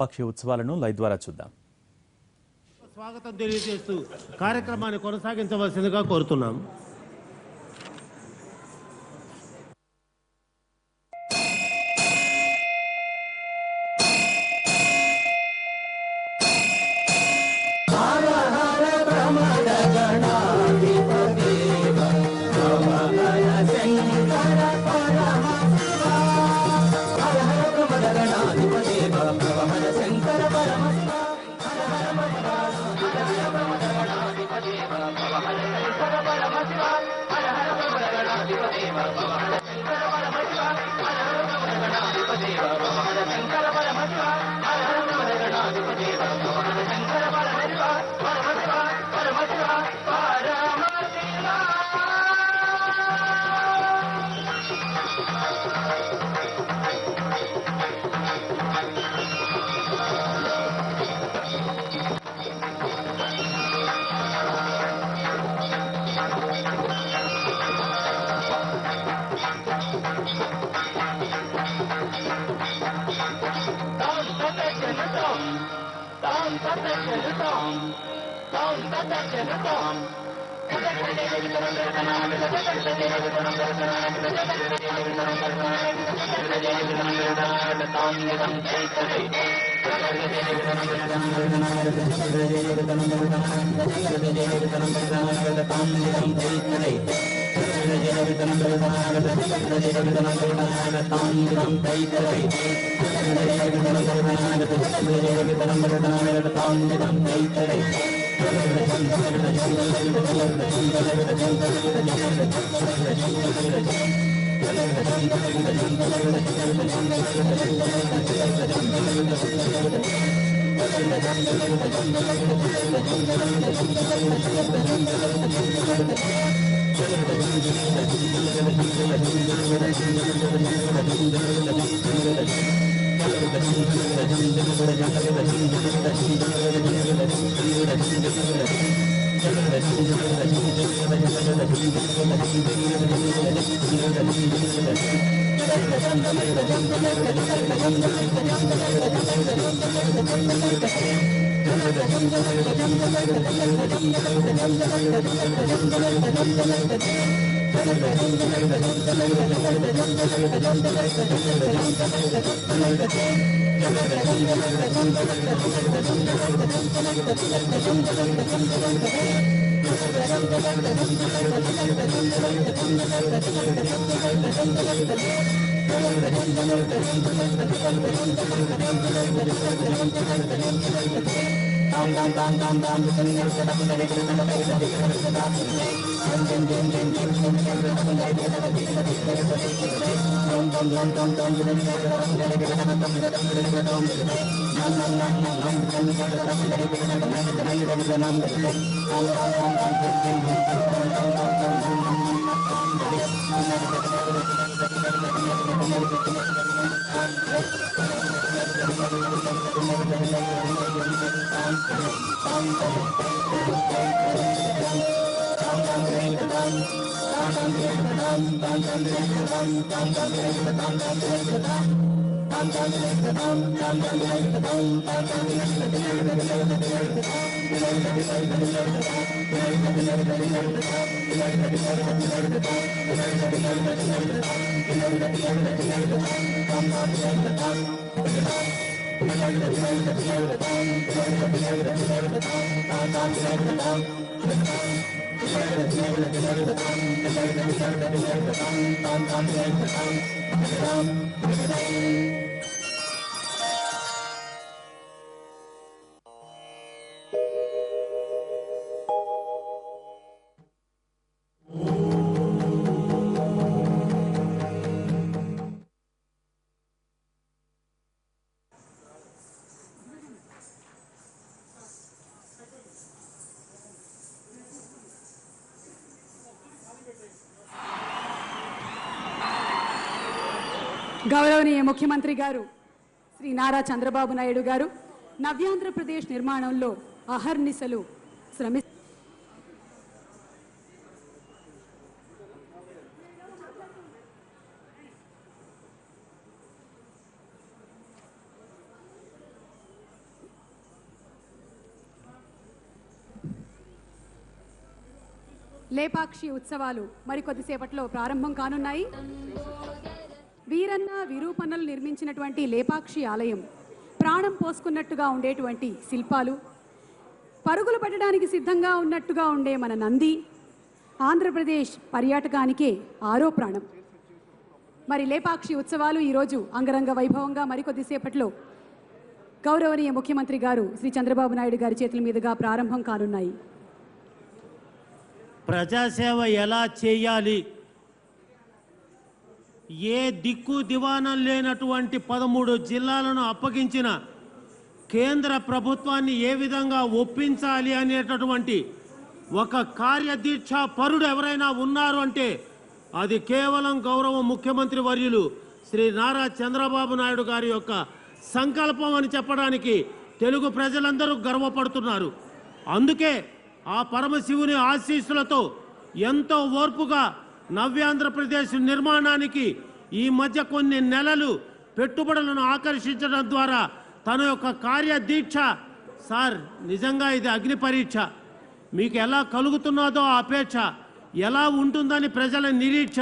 పక్షి ఉత్సవాలను లైవ్ ద్వారా చూద్దాం. స్వాగతం తెలియజేస్తూ కార్యక్రమాన్ని కొనసాగించవలసిందిగా కోరుతున్నాం. గౌరవనీయ ముఖ్యమంత్రి గారు శ్రీ నారా చంద్రబాబు నాయుడు గారు నవ్యాంధ్రప్రదేశ్ నిర్మాణంలో అహర్నిశలు శ్రమి లేపాక్షి ఉత్సవాలు మరికొద్దిసేపట్లో ప్రారంభం కానున్నాయి. వీరన్న విరూపన్నలు నిర్మించినటువంటి లేపాక్షి ఆలయం ప్రాణం పోసుకున్నట్టుగా ఉండేటువంటి శిల్పాలు, పరుగులు పెట్టడానికి సిద్ధంగా ఉన్నట్టుగా ఉండే మన నంది ఆంధ్రప్రదేశ్ పర్యాటకానికే ఆరో ప్రాణం. మరి లేపాక్షి ఉత్సవాలు ఈరోజు అంగరంగ వైభవంగా మరికొద్దిసేపట్లో గౌరవనీయ ముఖ్యమంత్రి గారు శ్రీ చంద్రబాబు నాయుడు గారి చేతుల మీదుగా ప్రారంభం కానున్నాయి. ప్రజాసేవ ఎలా చేయాలి, ఏ దిక్కు దివాణం లేనటువంటి 13 జిల్లాలను అప్పగించిన కేంద్ర ప్రభుత్వాన్ని ఏ విధంగా ఒప్పించాలి అనేటటువంటి ఒక కార్యదీక్ష పరుడు ఎవరైనా ఉన్నారు అంటే అది కేవలం గౌరవ ముఖ్యమంత్రి వర్యులు శ్రీ నారా చంద్రబాబు నాయుడు గారి యొక్క సంకల్పం అని చెప్పడానికి తెలుగు ప్రజలందరూ గర్వపడుతున్నారు. అందుకే ఆ పరమశివుని ఆశీస్సులతో ఎంతో ఓర్పుగా నవ్యాంధ్రప్రదేశ్ నిర్మాణానికి ఈ మధ్య కొన్ని నెలలు పెట్టుబడులను ఆకర్షించడం ద్వారా తన యొక్క కార్యదీక్ష, సార్ నిజంగా ఇది అగ్ని పరీక్ష, మీకు ఎలా కలుగుతున్నదో ఆ అపేక్ష, ఎలా ఉంటుందని ప్రజల నిరీక్ష,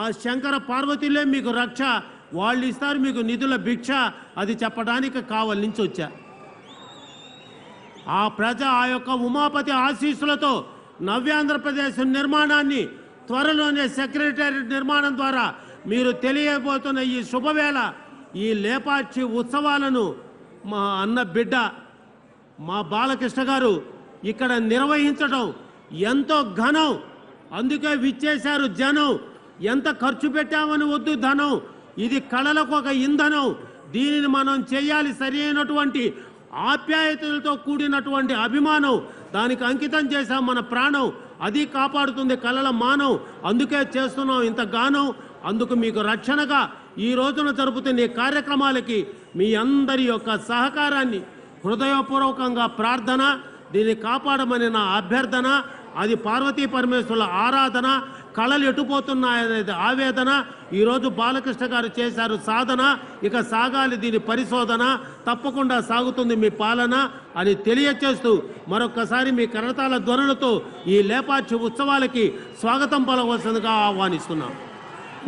ఆ శంకర పార్వతీలే మీకు రక్ష, వాళ్ళు ఇస్తారు మీకు నిధుల భిక్ష, అది చెప్పడానికి కావలి నుంచి వచ్చా. ఆ యొక్క ఉమాపతి ఆశీస్సులతో నవ్యాంధ్రప్రదేశ్ నిర్మాణాన్ని త్వరలోనే సెక్రటేరియట్ నిర్మాణం ద్వారా మీరు తెలియబోతున్న ఈ శుభవేళ ఈ లేపాక్షి ఉత్సవాలను మా అన్న బిడ్డ మా బాలకృష్ణ గారు ఇక్కడ నిర్వహించడం ఎంతో ఘనం. అందుకే విచ్చేశారు జనం. ఎంత ఖర్చు పెట్టామని వద్దు ధనం, ఇది కళలకు ఒక ఇంధనం. దీనిని మనం చేయాలి సరి అయినటువంటి ఆప్యాయతలతో కూడినటువంటి అభిమానం, దానికి అంకితం చేశాం మన ప్రాణం, అది కాపాడుతుంది కళల మానం. అందుకే చేస్తున్నాం ఇంత గానం. అందుకు మీకు రక్షణగా ఈ రోజున జరుపుతున్న ఈ కార్యక్రమాలకి మీ అందరి యొక్క సహకారాన్ని హృదయపూర్వకంగా ప్రార్థన, దీన్ని కాపాడమని నా అభ్యర్థన. అది పార్వతీ పరమేశ్వరుల ఆరాధన. కళలు ఎటుపోతున్నాయనేది ఆవేదన. ఈరోజు బాలకృష్ణ గారు చేశారు సాధన, ఇక సాగాలి దీని పరిశోధన, తప్పకుండా సాగుతుంది మీ పాలన అని తెలియచేస్తూ మరొక్కసారి మీ కరతాళ ధ్వనులతో ఈ లేపాక్షి ఉత్సవాలకి స్వాగతం పలవలసిందిగా ఆహ్వానిస్తున్నాం.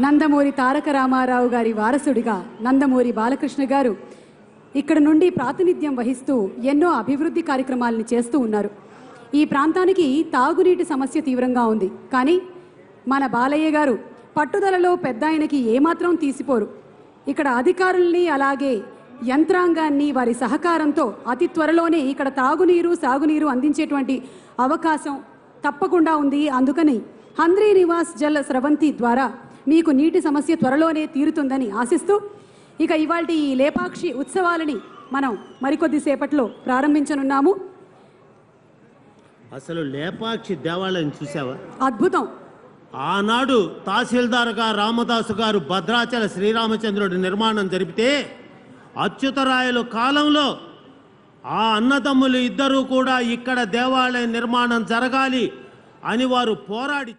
నందమూరి తారక రామారావు గారి వారసుడిగా నందమూరి బాలకృష్ణ గారు ఇక్కడ నుండి ప్రాతినిధ్యం వహిస్తూ ఎన్నో అభివృద్ధి కార్యక్రమాలను చేస్తూ ఉన్నారు. ఈ ప్రాంతానికి తాగునీటి సమస్య తీవ్రంగా ఉంది. కానీ మన బాలయ్య గారు పట్టుదలలో పెద్ద ఆయనకి ఏమాత్రం తీసిపోరు. ఇక్కడ అధికారుల్ని అలాగే యంత్రాంగాన్ని వారి సహకారంతో అతి త్వరలోనే ఇక్కడ తాగునీరు సాగునీరు అందించేటువంటి అవకాశం తప్పకుండా ఉంది. అందుకని హంద్రీ నివాస్ జల్ స్రవంతి ద్వారా మీకు నీటి సమస్య త్వరలోనే తీరుతుందని ఆశిస్తూ ఇక ఇవాళ ఈ లేపాక్షి ఉత్సవాలని మనం మరికొద్దిసేపట్లో ప్రారంభించనున్నాము. అసలు లేపాక్షి దేవాలయం చూసావా? అద్భుతం. ఆనాడు తహసీల్దార్గా రామదాసు గారు భద్రాచల శ్రీరామచంద్రుడి నిర్మాణం జరిపితే అచ్యుతరాయలు కాలంలో ఆ అన్నదమ్ములు ఇద్దరూ కూడా ఇక్కడ దేవాలయ నిర్మాణం జరగాలి అని వారు పోరాడి